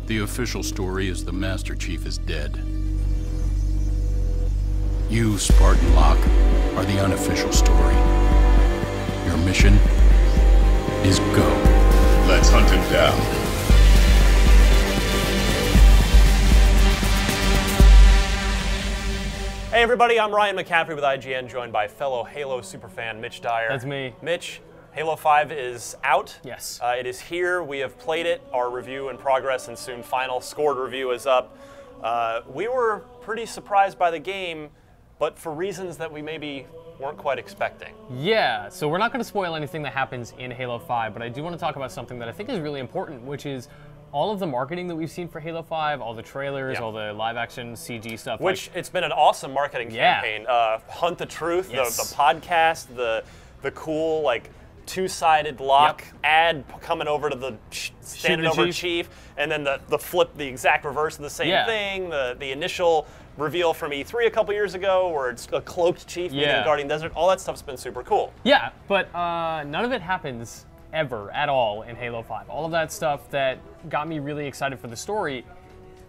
The official story is the Master Chief is dead. You, Spartan Locke, are the unofficial story. Your mission is go. Let's hunt him down. Hey everybody, I'm Ryan McCaffrey with IGN, joined by fellow Halo superfan Mitch Dyer. That's me. Mitch, Halo 5 is out. Yes. It is here. We have played it. Our review in progress, and soon final scored review is up. We were pretty surprised by the game, but for reasons that we maybe weren't quite expecting. Yeah, so we're not going to spoil anything that happens in Halo 5, but I do want to talk about something that I think is really important, which is all of the marketing that we've seen for Halo 5, all the trailers, all the live-action CG stuff. Which, it's been an awesome marketing campaign. Hunt the Truth, the podcast, the cool, like, two-sided Locke ad coming over to the standing over Chief, and then the flip, the exact reverse of the same thing, the initial reveal from E3 a couple years ago where it's a cloaked Chief meeting the Guardian Desert. All that stuff's been super cool. Yeah, but none of it happens ever at all in Halo 5. All of that stuff that got me really excited for the story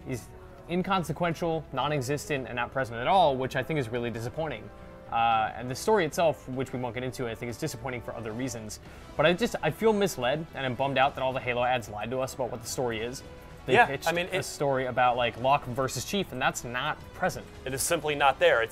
is inconsequential, non-existent, and not present at all, which I think is really disappointing. And the story itself, which we won't get into, I think is disappointing for other reasons. But I feel misled, and I'm bummed out that all the Halo ads lied to us about what the story is. They pitched a story about like Locke versus Chief, and that's not present. It is simply not there.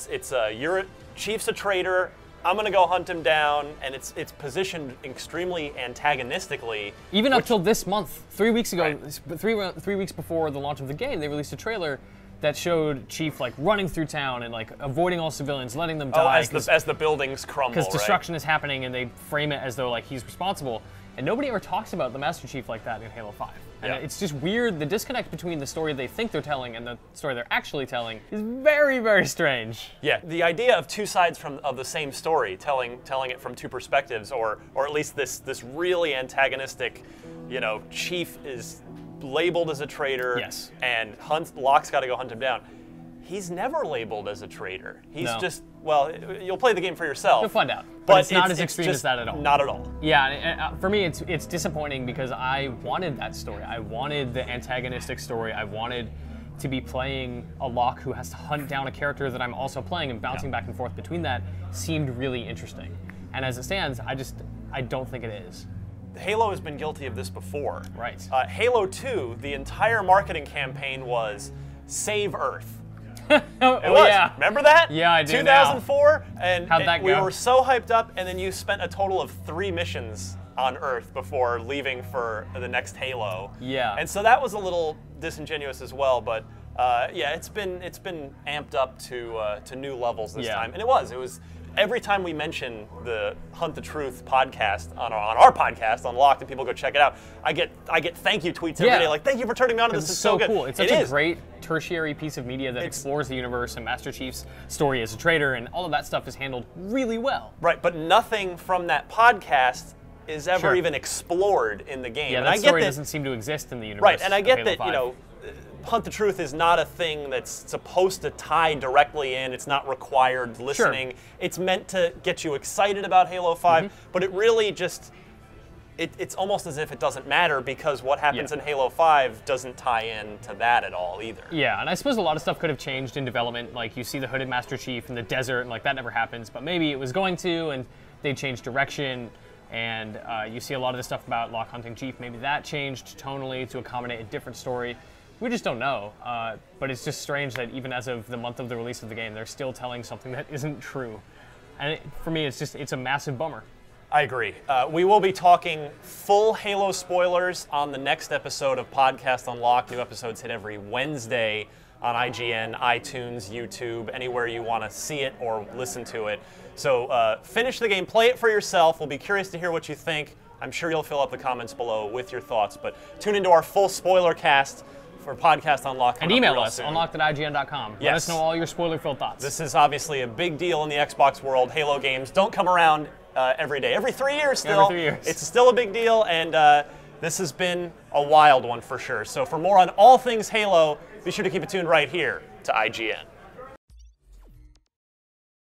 Chief's a traitor. I'm gonna go hunt him down, and it's positioned extremely antagonistically. Even up till this month, 3 weeks ago, three weeks before the launch of the game, they released a trailer that showed Chief like running through town and like avoiding all civilians, letting them die as the buildings crumble. Because destruction is happening, and they frame it as though like he's responsible. And nobody ever talks about the Master Chief like that in Halo 5. And it's just weird. The disconnect between the story they think they're telling and the story they're actually telling is very, very strange. Yeah, the idea of two sides of the same story, telling it from two perspectives, or at least this really antagonistic, Chief is labeled as a traitor, and Locke's got to go hunt him down. He's never labeled as a traitor. He's just, well, you'll play the game for yourself. You'll find out. But it's not as extreme as that at all. Not at all. Yeah, and for me, it's disappointing because I wanted that story. I wanted the antagonistic story. I wanted to be playing a Locke who has to hunt down a character that I'm also playing, and bouncing back and forth between that seemed really interesting. And as it stands, I don't think it is. Halo has been guilty of this before. Right. Halo 2, the entire marketing campaign was save Earth. It was. Yeah. Remember that? Yeah, I do 2004, and how'd that go? We were so hyped up, and then you spent a total of 3 missions on Earth before leaving for the next Halo. Yeah. And so that was a little disingenuous as well, but it's been amped up to new levels this time, and it was. Every time we mention the Hunt the Truth podcast on our podcast, Unlocked, and people go check it out, I get thank you tweets every day, like, thank you for turning me on to this. It's so good. Cool. It's such a great tertiary piece of media that explores the universe, and Master Chief's story as a traitor, and all of that stuff is handled really well. Right, but nothing from that podcast is ever even explored in the game. Yeah, and that story doesn't seem to exist in the universe. Right, and I get that, Hunt the Truth is not a thing that's supposed to tie directly in. It's not required listening. Sure. It's meant to get you excited about Halo 5, but it really just, it's almost as if it doesn't matter because what happens in Halo 5 doesn't tie in to that at all either. Yeah, and I suppose a lot of stuff could have changed in development. Like you see the hooded Master Chief in the desert, and like that never happens, but maybe it was going to, and they changed direction. And you see a lot of the stuff about Locke hunting Chief. Maybe that changed tonally to accommodate a different story. We just don't know, but it's just strange that even as of the month of the release of the game, they're still telling something that isn't true. And for me, it's a massive bummer. I agree. We will be talking full Halo spoilers on the next episode of Podcast Unlocked. New episodes hit every Wednesday on IGN, iTunes, YouTube, anywhere you want to see it or listen to it. So finish the game, play it for yourself. We'll be curious to hear what you think. I'm sure you'll fill up the comments below with your thoughts, but tune into our full spoiler cast for Podcast Unlocked. And email us, unlocked@ign.com. Let us know all your spoiler-filled thoughts. This is obviously a big deal in the Xbox world. Halo games don't come around every day. Every 3 years still. Every 3 years. It's still a big deal, and this has been a wild one for sure. So for more on all things Halo, be sure to keep it tuned right here to IGN.